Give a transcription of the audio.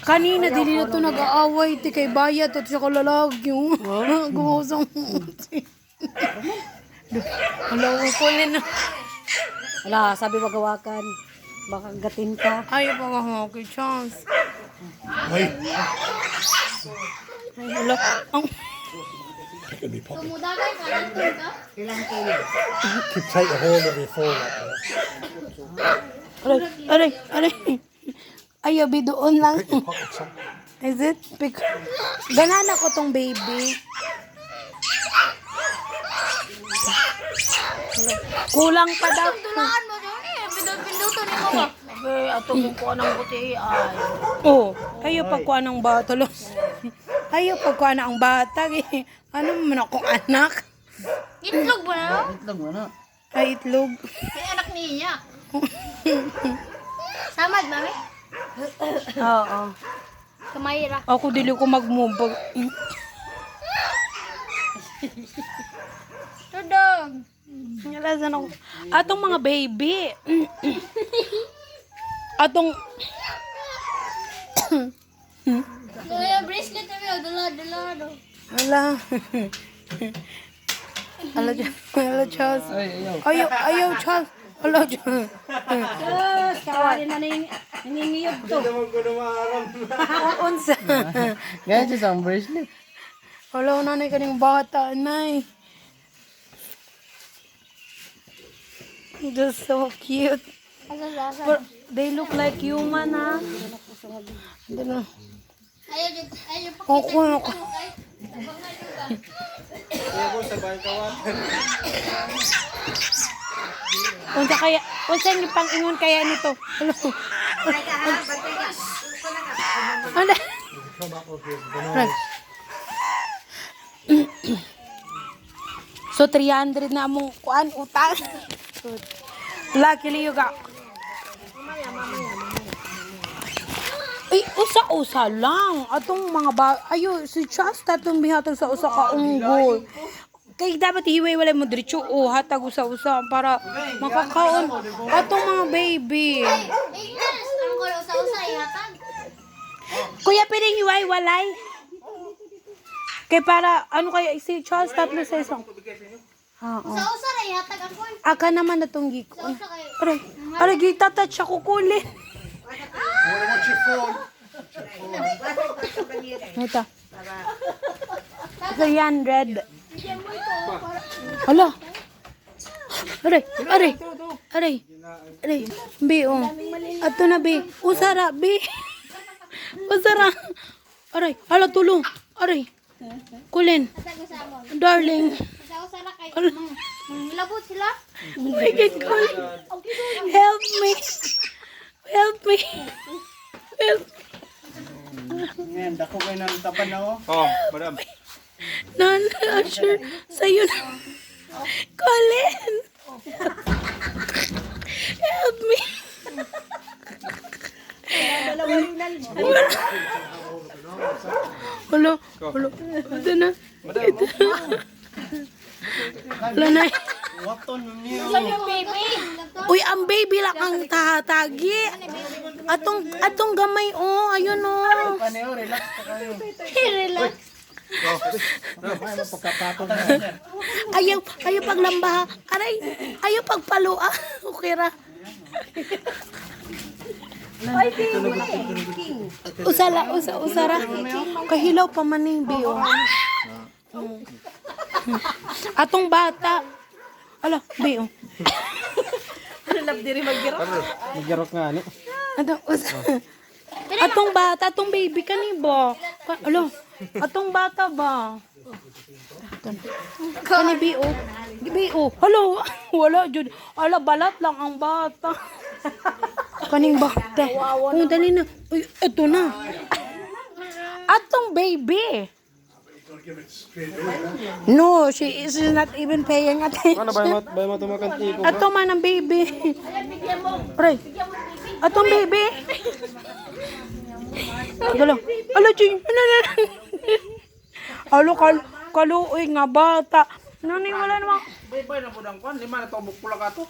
Kanina, dili na ito nag-aaway. Ti kay bayad at siya kalalagyo. Gumosong. Wala ko kunin na. Wala, sabi magawakan. Baka gatin ka. Ayaw pa nga kay Chance. Ay, Ay, wala. Ang... could be popping. Kumudagay ka lang ka? Could take a hold of your phone up there. Aray. Ayaw, bi doon lang. Pockets up. Is it? Ganana ko tong baby. Kulang pa daw. Tulaan mo dyan eh. Pinduto ni mo ba? Ato kung kuha ng buti ay. Oh, ayaw pagkuha ng bata. Ayaw pagkuha ng bata. Ano mo na akong anak? Itlog mo na no? Itlog mo na. Ay, itlog. Kaya anak niya. Samad, mami? Oo. Kamayra. Ako dili ko mag-move. Tudong. Nalasan ako. Atong mga baby. Atong... Kuya, bracelet na yun. Dala. Ala. Ala, Charles. Ayaw, Charles. Ala, Charles. Kawali na nangingiyog to. Unsa. Ganyan siya sa bracelet. Wala, nanay kaning bata, nay. Just so cute. But they look like human, ha? I don't know. Ayaw pa Ako. Unsa ni pang-ingon kaya nito? Hello. Ano? So 300 na mong kuan utang. Luckily you got. Ay, usa-usa lang. Atong mga ayo si Charles tatong bihatag sa usa ka unggol. Kay dapat hiway-walay mo diretso hatag usa-usa para makakaon atong mga baby. Yes, ang kulo sa usay hatag. Kuya, pwede hiway-walay? Kay para ano kaya si Charles tatlo sa isang. Oo. Sa usa ra ihatag ako. Aka naman na tong giko. Sa usa kay. Aray, gitatouch ako kulin. What's your phone? Ito. 300. Hala. Aray. Bi, oh. Ato na, bi. Usara, bi. Usara. Aray. Hala, tulong. Aray. Kulin. Hatag mo sa amon. Darling. Sa usa ra kay. Hala. Labot sila. I get cold. Help me. Help me. Help me. Ngayon, dako kayo ng tapan na ako. Oh, madam. Usher. Sa'yo na. Colin. Help me. Hello. Ito na. Wala na. Waton niyo. Baby. Uy, ang baby lang ang tahatagi. Atong gamay, oh. Ayun, oh. Paneo, relax pa kayo. Relax. Pagkapatol na yan. Ayaw paglamba. Aray, ayaw pagpalua. Okay ra. Usara. Kahilaw pa man ni Bio. Atong bata. Ala, Bio. Maggarot nga, ano? Atong bata, atong baby kani ba? Alo, atong bata ba? Kani Bio. Bio. Hello. Wala jud. Ala, balat lang ang bata. Kaning bata. Oh, dali na. Uy, ito na. Atong baby. No, she is not even paying attention. Ano ba mo tumakanti ko? Ato man ang baby. Pre. Atong baby. Dalo. Alo, Jing. Alo, kaluoy nga bata. Nani, wala namang. Bay na po dang kwan. 5 na to, bukpula ka to.